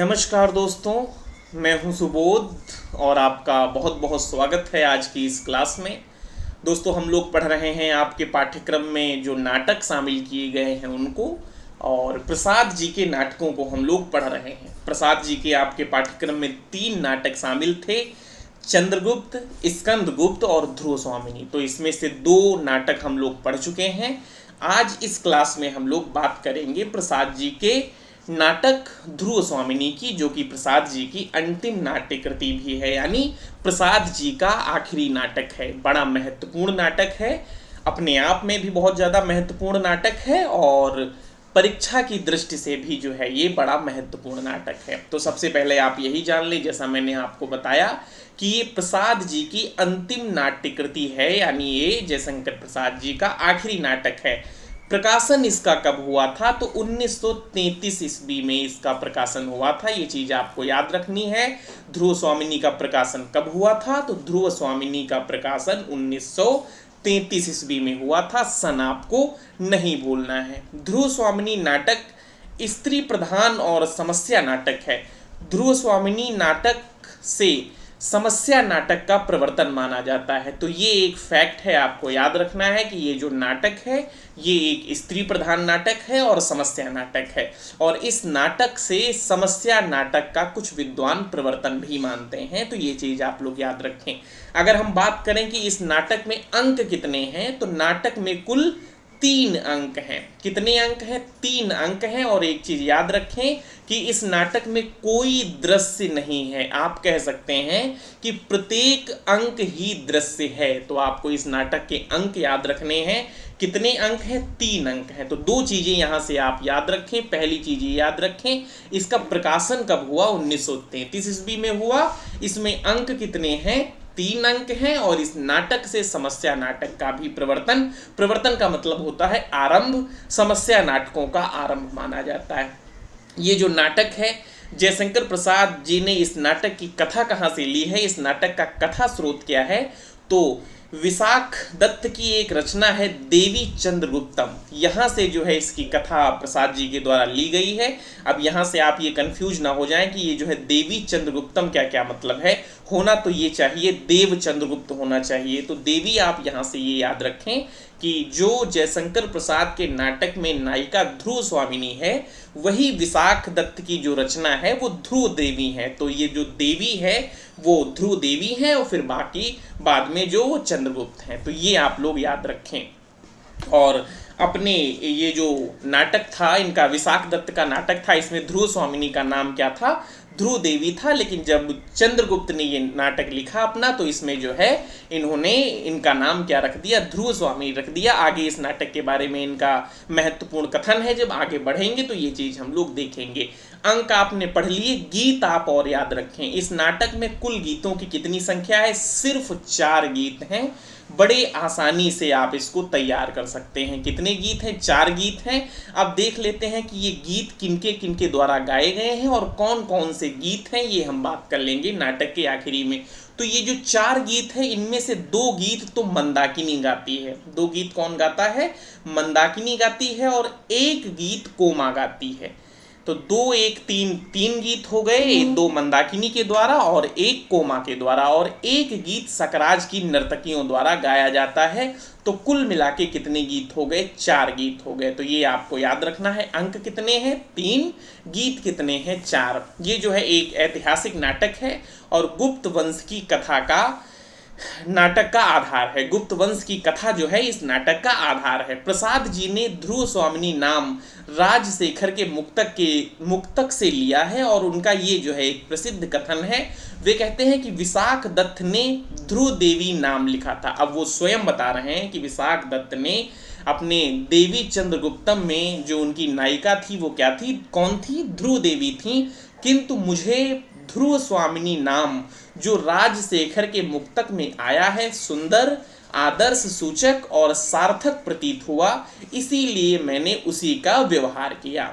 नमस्कार दोस्तों, मैं हूं सुबोध और आपका बहुत बहुत स्वागत है आज की इस क्लास में। दोस्तों, हम लोग पढ़ रहे हैं आपके पाठ्यक्रम में जो नाटक शामिल किए गए हैं उनको, और प्रसाद जी के नाटकों को हम लोग पढ़ रहे हैं। प्रसाद जी के आपके पाठ्यक्रम में 3 नाटक शामिल थे, चंद्रगुप्त, स्कंदगुप्त और ध्रुव स्वामिनी। तो इसमें से 2 नाटक हम लोग पढ़ चुके हैं। आज इस क्लास में हम लोग बात करेंगे प्रसाद जी के नाटक ध्रुव स्वामिनी की, जो कि प्रसाद जी की अंतिम नाट्य कृति भी है, यानी प्रसाद जी का आखिरी नाटक है। बड़ा महत्वपूर्ण नाटक है, अपने आप में भी बहुत ज़्यादा महत्वपूर्ण नाटक है और परीक्षा की दृष्टि से भी जो है ये बड़ा महत्वपूर्ण नाटक है। तो सबसे पहले आप यही जान लें, जैसा मैंने आपको बताया कि ये प्रसाद जी की अंतिम नाट्य कृति है, यानी ये जयशंकर प्रसाद जी का आखिरी नाटक है। प्रकाशन इसका कब हुआ था? तो 1933 ईस्वी में इसका प्रकाशन हुआ था। ये चीज़ आपको याद रखनी है। ध्रुव स्वामिनी का प्रकाशन कब हुआ था? तो ध्रुव स्वामिनी का प्रकाशन 1933 ईस्वी में हुआ था। सन आपको नहीं भूलना है। ध्रुव स्वामिनी नाटक स्त्री प्रधान और समस्या नाटक है। ध्रुव स्वामिनी नाटक से समस्या नाटक का प्रवर्तन माना जाता है। तो ये एक फैक्ट है, आपको याद रखना है कि ये जो नाटक है ये एक स्त्री प्रधान नाटक है और समस्या नाटक है, और इस नाटक से समस्या नाटक का कुछ विद्वान प्रवर्तन भी मानते हैं। तो ये चीज़ आप लोग याद रखें। अगर हम बात करें कि इस नाटक में अंक कितने हैं, तो नाटक में कुल 3 अंक हैं। कितने अंक हैं? 3 अंक हैं। और एक चीज याद रखें कि इस नाटक में कोई दृश्य नहीं है। आप कह सकते हैं कि प्रत्येक अंक ही दृश्य है। तो आपको इस नाटक के अंक याद रखने हैं। कितने अंक हैं? 3 अंक हैं। तो 2 चीजें यहां से आप याद रखें। पहली चीज याद रखें, इसका प्रकाशन कब हुआ? 1933 ईस्वी में हुआ। इसमें अंक कितने हैं? 3 अंक हैं। और इस नाटक से समस्या नाटक का भी प्रवर्तन का मतलब होता है आरंभ, समस्या नाटकों का आरंभ माना जाता है। ये जो नाटक है, जयशंकर प्रसाद जी ने इस नाटक की कथा कहाँ से ली है? इस नाटक का कथा स्रोत क्या है? तो विशाख दत्त की एक रचना है देवी चंद्रगुप्तम, यहाँ से जो है इसकी कथा प्रसाद जी के द्वारा ली गई है। अब यहाँ से आप ये कंफ्यूज ना हो जाएं कि ये जो है देवी चंद्रगुप्तम क्या क्या मतलब है। होना तो ये चाहिए देव चंद्रगुप्त होना चाहिए। तो देवी आप यहाँ से ये याद रखें कि जो जयशंकर प्रसाद के नाटक में नायिका ध्रुव स्वामिनी है, वही विशाख दत्त की जो रचना है वो ध्रुव देवी है। तो ये जो देवी है वो ध्रुव देवी है, और फिर बाकी बाद में जो चंद्रगुप्त हैं। तो ये आप लोग याद रखें। और अपने ये जो नाटक था, इनका विशाख दत्त का नाटक था, इसमें ध्रुव स्वामिनी का नाम क्या था? ध्रुव देवी था। लेकिन जब चंद्रगुप्त ने ये नाटक लिखा अपना, तो इसमें जो है इन्होंने इनका नाम क्या रख दिया? ध्रुव स्वामिनी रख दिया। आगे इस नाटक के बारे में इनका महत्वपूर्ण कथन है, जब आगे बढ़ेंगे तो ये चीज हम लोग देखेंगे। अंक आपने पढ़ लिए। गीत आप और याद रखें। इस नाटक में कुल गीतों की कितनी संख्या है? सिर्फ 4 गीत हैं। बड़े आसानी से आप इसको तैयार कर सकते हैं। कितने गीत हैं? 4 गीत हैं। अब देख लेते हैं कि ये गीत किनके किनके द्वारा गाए गए हैं और कौन कौन से गीत हैं, ये हम बात कर लेंगे नाटक के आखिरी में। तो ये जो 4 गीत है, इनमें से 2 गीत तो मंदाकिनी गाती है। 2 गीत कौन गाता है? मंदाकिनी गाती है। और 1 गीत कोमा गाती है। तो 2 1 3 गीत हो गए। 2 मंदाकिनी के द्वारा और 1 कोमा के द्वारा, और 1 गीत सकराज की नर्तकियों द्वारा गाया जाता है। तो कुल मिला के कितने गीत हो गए? 4 गीत हो गए। तो ये आपको याद रखना है। अंक कितने हैं? 3। गीत कितने हैं? 4। ये जो है एक ऐतिहासिक नाटक है और गुप्त वंश की कथा का नाटक का आधार है। गुप्त वंश की कथा जो है इस नाटक का आधार है। प्रसाद जी ने ध्रुव स्वामिनी नाम राजशेखर के मुक्तक से लिया है, और उनका ये जो है एक प्रसिद्ध कथन है। वे कहते हैं कि विशाख दत्त ने ध्रुव देवी नाम लिखा था। अब वो स्वयं बता रहे हैं कि विशाख दत्त ने अपने देवी चंद्रगुप्तम में जो उनकी नायिका थी वो क्या थी? कौन थी? ध्रुव देवी थी। किंतु मुझे ध्रुव स्वामिनी नाम जो राजशेखर के मुक्तक में आया है, सुंदर, आदर्श सूचक और सार्थक प्रतीत हुआ, इसीलिए मैंने उसी का व्यवहार किया।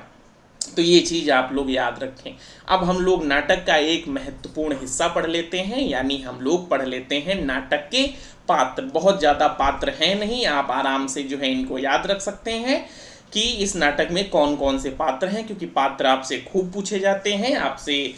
तो ये चीज आप लोग याद रखें। अब हम लोग नाटक का एक महत्वपूर्ण हिस्सा पढ़ लेते हैं, यानी हम लोग पढ़ लेते हैं नाटक के पात्र। बहुत ज्यादा पात्र हैं नहीं, आप आराम से जो है इनको याद रख सकते हैं। कि इस नाटक में कौन कौन से पात्र हैं, क्योंकि पात्र आपसे खूब पूछे जाते हैं, आपसे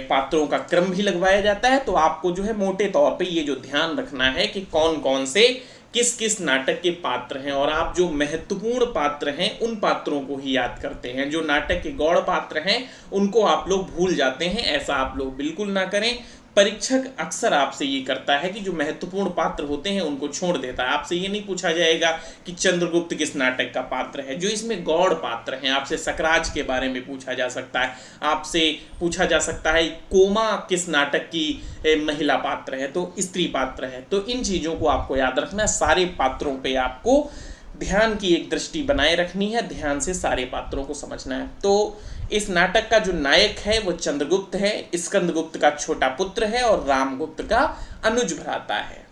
पात्रों का क्रम भी लगवाया जाता है। तो आपको जो है मोटे तौर पे ये जो ध्यान रखना है कि कौन कौन से किस किस नाटक के पात्र हैं, और आप जो महत्वपूर्ण पात्र हैं उन पात्रों को ही याद करते हैं। जो नाटक के गौड़ पात्र हैं उनको आप लोग भूल जाते हैं, ऐसा आप लोग बिल्कुल ना करें। परीक्षक अक्सर आपसे ये करता है कि जो महत्वपूर्ण पात्र होते हैं उनको छोड़ देता है। आपसे ये नहीं पूछा जाएगा कि चंद्रगुप्त किस नाटक का पात्र है, जो इसमें गौड़ पात्र हैं। आपसे सकराज के बारे में पूछा जा सकता है, आपसे पूछा जा सकता है कोमा किस नाटक की महिला पात्र है, तो स्त्री पात्र है। तो इन चीज़ों को आपको याद रखना, सारे पात्रों पर आपको ध्यान की एक दृष्टि बनाए रखनी है, ध्यान से सारे पात्रों को समझना है। तो इस नाटक का जो नायक है वो चंद्रगुप्त है, स्कंदगुप्त का छोटा पुत्र है और रामगुप्त का अनुज भ्राता है।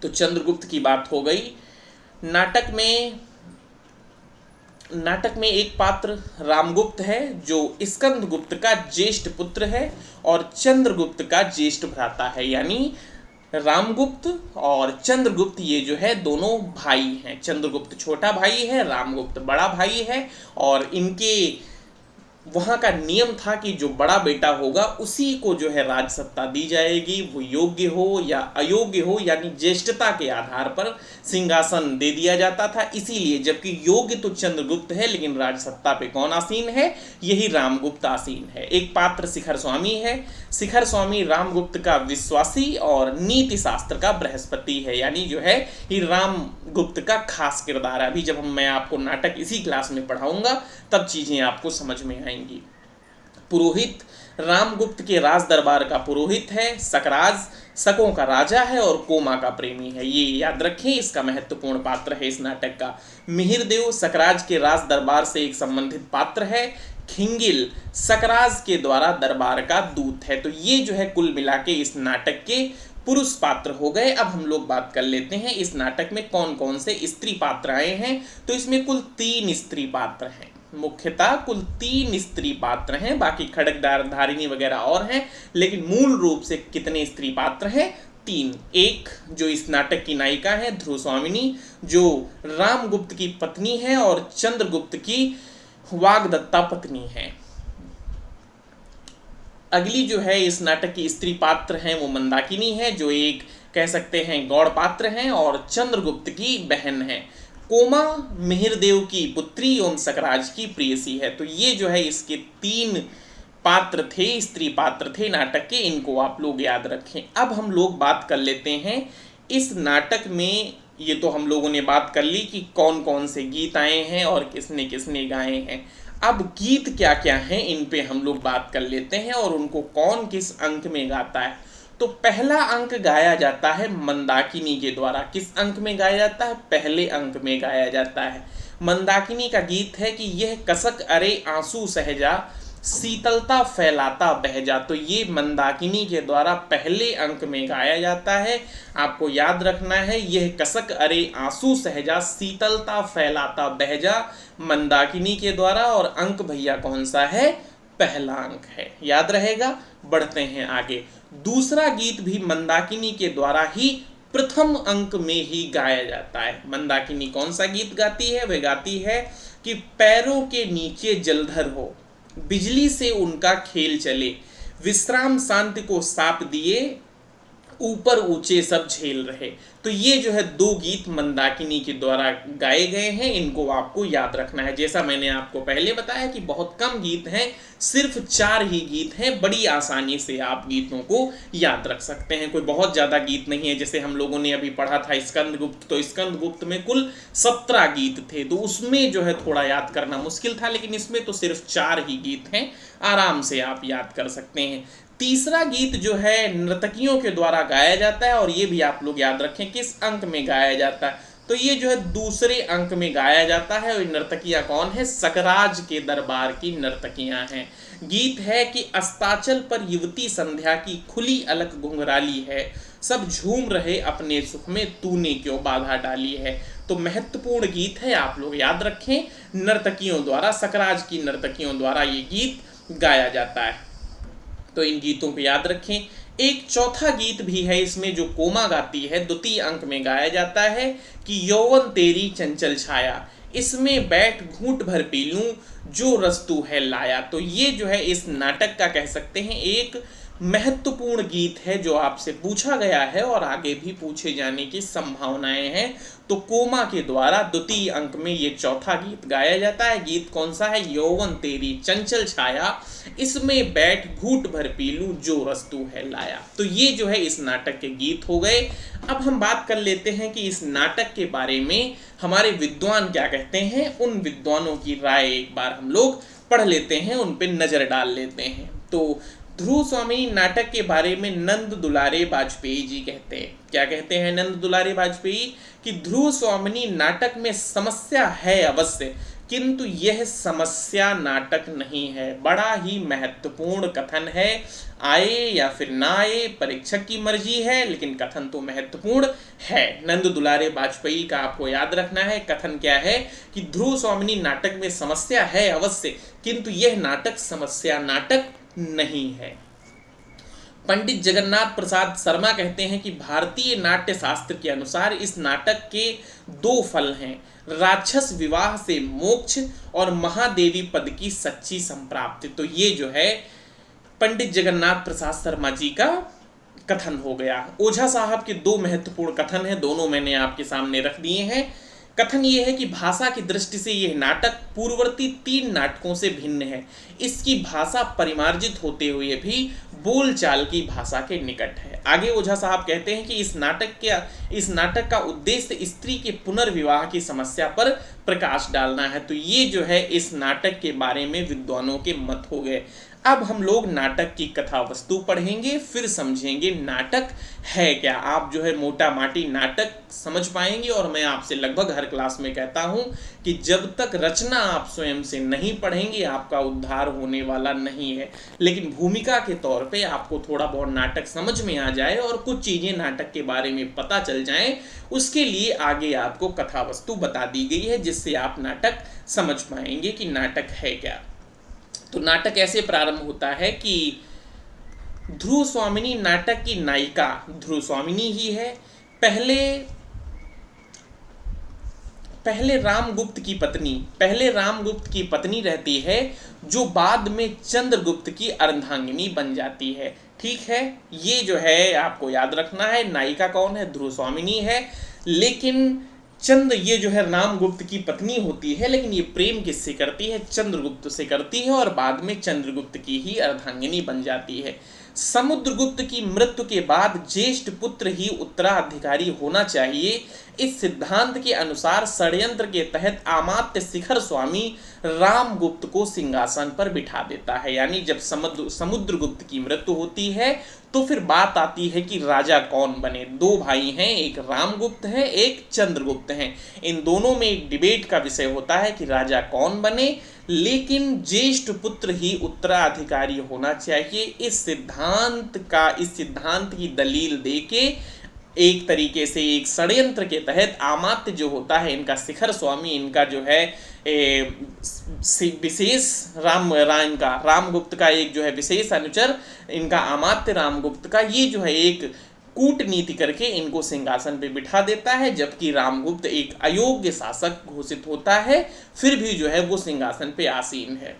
तो चंद्रगुप्त की बात हो गई। नाटक में एक पात्र रामगुप्त है जो स्कंदगुप्त का ज्येष्ठ पुत्र है और चंद्रगुप्त का ज्येष्ठ भ्राता है। यानी रामगुप्त और चंद्रगुप्त ये जो है दोनों भाई हैं। चंद्रगुप्त छोटा भाई है, रामगुप्त बड़ा भाई है, और इनके वहाँ का नियम था कि जो बड़ा बेटा होगा उसी को जो है राज सत्ता दी जाएगी, वो योग्य हो या अयोग्य हो, यानी ज्येष्ठता के आधार पर सिंहासन दे दिया जाता था। इसीलिए जबकि योग्य तो चंद्रगुप्त है, लेकिन राज सत्ता पे कौन आसीन है? यही रामगुप्त आसीन है। एक पात्र शिखर स्वामी है। शिखर स्वामी रामगुप्त का विश्वासी और नीति शास्त्र का बृहस्पति है, यानी जो है ये रामगुप्त का खास किरदार है। अभी जब मैं आपको नाटक इसी क्लास में पढ़ाऊंगा तब चीजें आपको समझ में आएंगी। पुरोहित रामगुप्त के राज दरबार का पुरोहित है। सकराज शकों का राजा है और कोमा का प्रेमी है। ये याद रखें, इसका महत्वपूर्ण पात्र है इस नाटक का। मिहिरदेव सकराज के राज दरबार से एक संबंधित पात्र है। खिंगिल सकराज के द्वारा दरबार का दूत है। तो ये जो है कुल मिला के इस नाटक के पुरुष पात्र हो गए। अब हम लोग बात कर लेते हैं इस नाटक में कौन कौन से स्त्री पात्र आए हैं। तो इसमें कुल 3 स्त्री पात्र हैं। मुख्यतः कुल 3 स्त्री पात्र हैं, बाकी खड्गदार धारिणी वगैरह और हैं, लेकिन मूल रूप से कितने स्त्री पात्र हैं? 3। एक जो इस नाटक की नायिका है ध्रुवस्वामिनी, जो रामगुप्त की पत्नी है और चंद्रगुप्त की वाग्दत्ता पत्नी है। अगली जो है इस नाटक की स्त्री पात्र हैं वो मंदाकिनी है, जो एक कह सकते हैं गौड़ पात्र हैं और चंद्रगुप्त की बहन है। कोमा मिहिरदेव की पुत्री एवं सकराज की प्रेयसी है। तो ये जो है इसके 3 पात्र थे, स्त्री पात्र थे नाटक के, इनको आप लोग याद रखें। अब हम लोग बात कर लेते हैं इस नाटक में, ये तो हम लोगों ने बात कर ली कि कौन कौन से गीत आए हैं और किसने किसने गाए हैं। अब गीत क्या क्या हैं इन पे हम लोग बात कर लेते हैं और उनको कौन किस अंक में गाता है। तो पहला अंक गाया जाता है मंदाकिनी के द्वारा। किस अंक में गाया जाता है? पहले अंक में गाया जाता है। मंदाकिनी का गीत है कि यह कसक अरे आंसू सहजा, शीतलता फैलाता बहजा। तो ये मंदाकिनी के द्वारा पहले अंक में गाया जाता है। आपको याद रखना है, यह कसक अरे आंसू सहजा, शीतलता फैलाता बहजा, मंदाकिनी के द्वारा। और अंक भैया कौन सा है? पहला अंक है, याद रहेगा। बढ़ते हैं आगे। दूसरा गीत भी मंदाकिनी के द्वारा ही प्रथम अंक में ही गाया जाता है। मंदाकिनी कौन सा गीत गाती है? वह गाती है कि पैरों के नीचे जलधर हो, बिजली से उनका खेल चले, विश्राम शांति को साप दिए, ऊपर ऊंचे सब झेल रहे। तो ये जो है 2 गीत मंदाकिनी के द्वारा गाए गए हैं, इनको आपको याद रखना है। जैसा मैंने आपको पहले बताया कि बहुत कम गीत हैं, सिर्फ 4 ही गीत हैं। बड़ी आसानी से आप गीतों को याद रख सकते हैं, कोई बहुत ज़्यादा गीत नहीं है। जैसे हम लोगों ने अभी पढ़ा था स्कंदगुप्त, तो स्कंदगुप्त में कुल 17 गीत थे, तो उसमें जो है थोड़ा याद करना मुश्किल था, लेकिन इसमें तो सिर्फ 4 ही गीत हैं, आराम से आप याद कर सकते हैं। तीसरा गीत जो है नर्तकियों के द्वारा गाया जाता है, और ये भी आप लोग याद रखें किस अंक में गाया जाता है। तो ये जो है दूसरे अंक में गाया जाता है। और नर्तकियां कौन है? सकराज के दरबार की नर्तकियां हैं। गीत है कि अस्ताचल पर युवती संध्या की खुली अलग घुंघराली है, सब झूम रहे अपने सुख में, तूने क्यों बाधा डाली है। तो महत्वपूर्ण गीत है, आप लोग याद रखें, नर्तकियों द्वारा, सकराज की नर्तकियों द्वारा ये गीत गाया जाता है। तो इन गीतों को याद रखें। एक चौथा गीत भी है इसमें जो कोमा गाती है, द्वितीय अंक में गाया जाता है कि यौवन तेरी चंचल छाया, इसमें बैठ घूंट भर पी लूं जो रस तू है लाया। तो ये जो है इस नाटक का कह सकते हैं एक महत्वपूर्ण गीत है जो आपसे पूछा गया है और आगे भी पूछे जाने की संभावनाएं हैं। तो कोमा के द्वारा द्वितीय अंक में ये चौथा गीत गाया जाता है। गीत कौन सा है? यौवन तेरी चंचल छाया, इसमें बैठ घूंट भर पी लूं जो रस तू है लाया। तो ये जो है इस नाटक के गीत हो गए। अब हम बात कर लेते हैं कि इस नाटक के बारे में हमारे विद्वान क्या कहते हैं। उन विद्वानों की राय एक बार हम लोग पढ़ लेते हैं, उन पे नजर डाल लेते हैं। तो ध्रुव स्वामी नाटक के बारे में नंद दुलारे वाजपेयी जी कहते हैं। क्या कहते हैं नंद दुलारे वाजपेयी? कि ध्रुव स्वामिनी नाटक में समस्या है अवश्य, किंतु यह समस्या नाटक नहीं है, बड़ा ही महत्वपूर्ण कथन है। आए या फिर ना आए परीक्षक की मर्जी है, लेकिन कथन तो महत्वपूर्ण है। नंद दुलारे वाजपेयी का आपको याद रखना है। कथन क्या है? कि ध्रुव स्वामिनी नाटक में समस्या है अवश्य, किंतु यह नाटक समस्या नाटक नहीं है। पंडित जगन्नाथ प्रसाद शर्मा कहते हैं कि भारतीय नाट्य शास्त्र के अनुसार इस नाटक के दो फल हैं, राक्षस विवाह से मोक्ष और महादेवी पद की सच्ची संप्राप्ति। तो ये जो है पंडित जगन्नाथ प्रसाद शर्मा जी का कथन हो गया। ओझा साहब के दो महत्वपूर्ण कथन हैं, दोनों मैंने आपके सामने रख दिए हैं। कथन ये है कि भाषा की दृष्टि से यह नाटक पूर्ववर्ती 3 नाटकों से भिन्न है। इसकी भाषा परिमार्जित होते हुए भी बोलचाल की भाषा के निकट है। आगे ओझा साहब कहते हैं कि इस नाटक का उद्देश्य स्त्री के पुनर्विवाह की समस्या पर प्रकाश डालना है। तो ये जो है इस नाटक के बारे में विद्वानों के मत हो गए। अब हम लोग नाटक की कथा वस्तु पढ़ेंगे, फिर समझेंगे नाटक है क्या। आप जो है मोटा माटी नाटक समझ पाएंगे। और मैं आपसे लगभग हर क्लास में कहता हूं कि जब तक रचना आप स्वयं से नहीं पढ़ेंगे आपका उद्धार होने वाला नहीं है। लेकिन भूमिका के तौर पे आपको थोड़ा बहुत नाटक समझ में आ जाए और कुछ चीजें नाटक के बारे में पता चल जाएं, उसके लिए आगे आपको कथा वस्तु बता दी गई है, जिससे आप नाटक समझ पाएंगे कि नाटक है क्या। तो नाटक ऐसे प्रारंभ होता है कि ध्रुव स्वामिनी नाटक की नायिका ध्रुव स्वामिनी ही है। पहले रामगुप्त की पत्नी रहती है, जो बाद में चंद्रगुप्त की अर्धांगिनी बन जाती है। ठीक है, ये जो है आपको याद रखना है। नायिका कौन है? ध्रुव स्वामिनी है। लेकिन ये जो है रामगुप्त की पत्नी होती है, लेकिन ये प्रेम किससे करती है? चंद्रगुप्त से करती है और बाद में चंद्रगुप्त की ही अर्धांगिनी बन जाती है। समुद्रगुप्त की मृत्यु के बाद ज्येष्ठ पुत्र ही उत्तराधिकारी होना चाहिए, इस सिद्धांत के अनुसार षड्यंत्र के तहत अमात्य शिखर स्वामी रामगुप्त को सिंहासन पर बिठा देता है। यानी जब समुद्रगुप्त की मृत्यु होती है तो फिर बात आती है कि राजा कौन बने। 2 भाई हैं, एक रामगुप्त है, एक चंद्रगुप्त हैं। इन दोनों में एक डिबेट का विषय होता है कि राजा कौन बने, लेकिन ज्येष्ठ पुत्र ही उत्तराधिकारी होना चाहिए। इस सिद्धांत की दलील देके एक तरीके से एक षड्यंत्र के तहत अमात्य जो होता है, इनका शिखर स्वामी, इनका जो है विशेष रामगुप्त का एक जो है विशेष अनुचर, इनका अमात्य रामगुप्त का, ये जो है एक कूटनीति करके इनको सिंहासन पे बिठा देता है। जबकि रामगुप्त एक अयोग्य शासक घोषित होता है, फिर भी जो है वो सिंहासन पे आसीन है।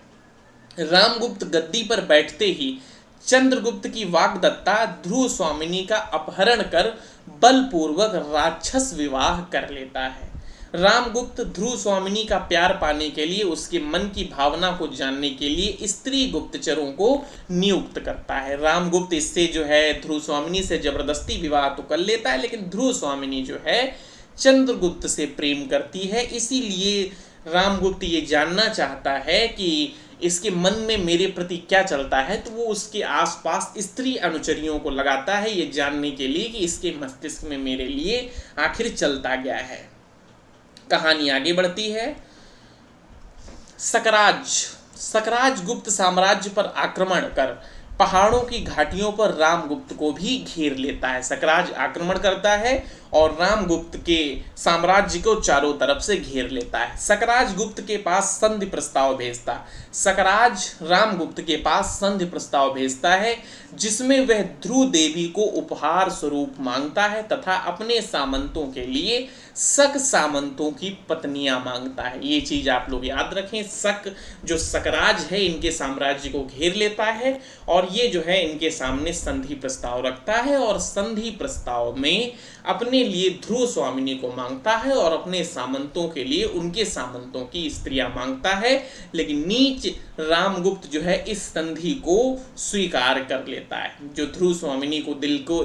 रामगुप्त गद्दी पर बैठते ही चंद्रगुप्त की वाग्दत्ता ध्रुव स्वामिनी का अपहरण कर बलपूर्वक राक्षस विवाह कर लेता है। रामगुप्त ध्रुव स्वामिनी का प्यार पाने के लिए, उसके मन की भावना को जानने के लिए स्त्री गुप्तचरों को नियुक्त करता है। रामगुप्त इससे जो है ध्रुव स्वामिनी से जबरदस्ती विवाह तो कर लेता है, लेकिन ध्रुव स्वामिनी जो है चंद्रगुप्त से प्रेम करती है। इसीलिए रामगुप्त ये जानना चाहता है कि इसके मन में मेरे प्रति क्या चलता है, तो वो उसके आसपास स्त्री अनुचरियों को लगाता है ये जानने के लिए कि इसके मस्तिष्क में मेरे लिए आखिर चलता गया है। कहानी आगे बढ़ती है। सकराज गुप्त साम्राज्य पर आक्रमण कर पहाड़ों की घाटियों पर रामगुप्त को भी घेर लेता है। सकराज आक्रमण करता है और रामगुप्त के साम्राज्य को चारों तरफ से घेर लेता है। सकराज गुप्त के पास संधि प्रस्ताव भेजता, सकराज रामगुप्त के पास संधि प्रस्ताव भेजता है जिसमें वह ध्रुव देवी को उपहार स्वरूप मांगता है तथा अपने सामंतों के लिए शक सामंतों की पत्नियां मांगता है। ये चीज आप लोग याद रखें। शक जो सकराज है इनके साम्राज्य को घेर लेता है और ये जो है इनके सामने संधि प्रस्ताव रखता है और संधि प्रस्ताव में अपने लिए ध्रुव स्वामिनी को मांगता है और अपने सामंतों के लिए उनके सामंतों की स्त्रियां मांगता है। लेकिन नीच रामगुप्त जो है इस संधि को स्वीकार कर लेता है। जो ध्रुव स्वामिनी को दिल को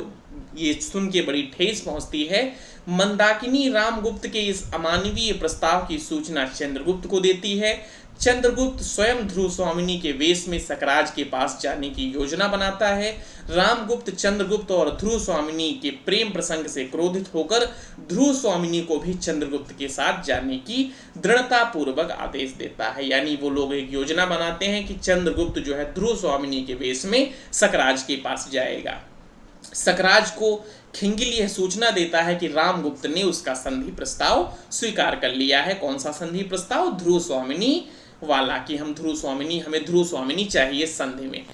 ये सुन के बड़ी ठेस पहुंचती है। मंदाकिनी रामगुप्त के इस अमानवीय प्रस्ताव की सूचना चंद्रगुप्त को देती है। चंद्रगुप्त स्वयं ध्रुव स्वामिनी के वेश में सकराज के पास जाने की योजना बनाता है। रामगुप्त चंद्रगुप्त और ध्रुव स्वामिनी के प्रेम प्रसंग से क्रोधित होकर ध्रुव स्वामिनी को भी चंद्रगुप्त के साथ जाने की दृढ़ता पूर्वक आदेश देता है। यानी वो लोग एक योजना बनाते हैं कि चंद्रगुप्त जो है ध्रुव स्वामिनी के वेश में सकराज के पास जाएगा। सकराज को खिंगिल यह सूचना देता है कि रामगुप्त ने उसका संधि प्रस्ताव स्वीकार कर लिया है। कौन सा संधि प्रस्ताव? ध्रुव स्वामिनी वाला, कि हमें ध्रुव स्वामिनी चाहिए संधि में।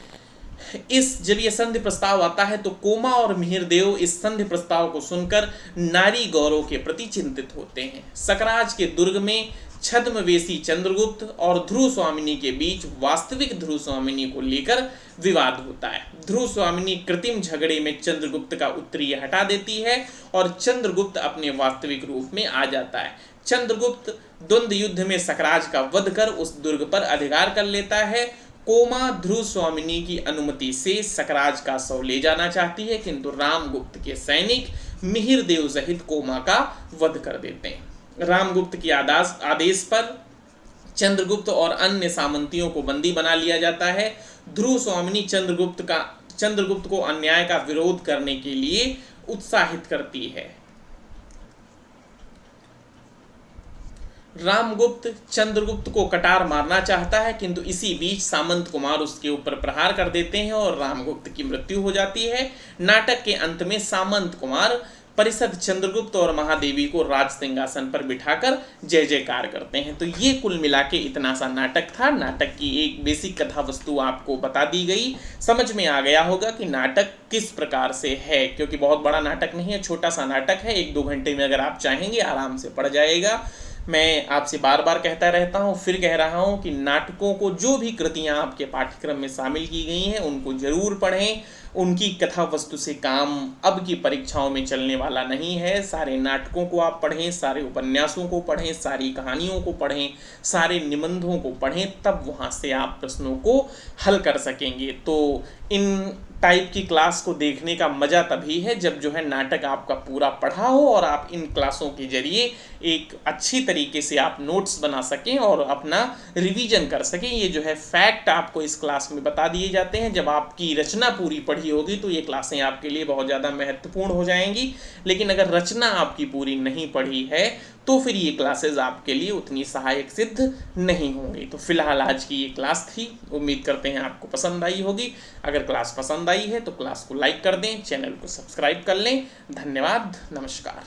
जब ये संधि प्रस्ताव आता है तो कोमा और मिहिरदेव इस संधि प्रस्ताव को सुनकर नारी गौरव के प्रति चिंतित होते हैं। सकराज के दुर्ग में छद्मवेशी चंद्रगुप्त और ध्रुव स्वामिनी के बीच वास्तविक ध्रुव स्वामिनी को लेकर विवाद होता है। ध्रुव स्वामिनी कृत्रिम झगड़े में चंद्रगुप्त का उत्तरीय हटा देती है और चंद्रगुप्त अपने वास्तविक रूप में आ जाता है। चंद्रगुप्त द्वंद्व युद्ध में सकराज का वध कर उस दुर्ग पर अधिकार कर लेता है। कोमा ध्रुव स्वामिनी की अनुमति से सकराज का शव ले जाना चाहती है, किंतु रामगुप्त के सैनिक मिहिरदेव सहित कोमा का वध कर देते हैं। रामगुप्त के आदेश पर चंद्रगुप्त और अन्य सामंतियों को बंदी बना लिया जाता है। ध्रुव स्वामिनी चंद्रगुप्त को अन्याय का विरोध करने के लिए उत्साहित करती है। रामगुप्त चंद्रगुप्त को कटार मारना चाहता है, किंतु इसी बीच सामंत कुमार उसके ऊपर प्रहार कर देते हैं और रामगुप्त की मृत्यु हो जाती है। नाटक के अंत में सामंत कुमार परिषद चंद्रगुप्त और महादेवी को राज सिंहासन पर बिठाकर जय जयकार करते हैं। तो ये कुल मिला के इतना सा नाटक था। नाटक की एक बेसिक कथा वस्तु आपको बता दी गई। समझ में आ गया होगा कि नाटक किस प्रकार से है, क्योंकि बहुत बड़ा नाटक नहीं है, छोटा सा नाटक है। 1-2 घंटे में अगर आप चाहेंगे आराम से पढ़ जाएगा। मैं आपसे बार बार कहता रहता हूँ, फिर कह रहा हूँ कि नाटकों को, जो भी कृतियाँ आपके पाठ्यक्रम में शामिल की गई हैं उनको जरूर पढ़ें। उनकी कथा वस्तु से काम अब की परीक्षाओं में चलने वाला नहीं है। सारे नाटकों को आप पढ़ें, सारे उपन्यासों को पढ़ें, सारी कहानियों को पढ़ें, सारे निबंधों को पढ़ें, तब वहाँ से आप प्रश्नों को हल कर सकेंगे। तो इन टाइप की क्लास को देखने का मज़ा तभी है जब जो है नाटक आपका पूरा पढ़ा हो और आप इन क्लासों के जरिए एक अच्छी तरीके से आप नोट्स बना सकें और अपना रिवीजन कर सकें। ये जो है फैक्ट आपको इस क्लास में बता दिए जाते हैं। जब आपकी रचना पूरी पढ़ी होगी तो ये क्लासें आपके लिए बहुत ज़्यादा महत्वपूर्ण हो जाएंगी। लेकिन अगर रचना आपकी पूरी नहीं पढ़ी है तो फिर ये क्लासेस आपके लिए उतनी सहायक सिद्ध नहीं होंगी। तो फिलहाल आज की ये क्लास थी, उम्मीद करते हैं आपको पसंद आई होगी। अगर क्लास पसंद आई है तो क्लास को लाइक कर दें, चैनल को सब्सक्राइब कर लें। धन्यवाद, नमस्कार।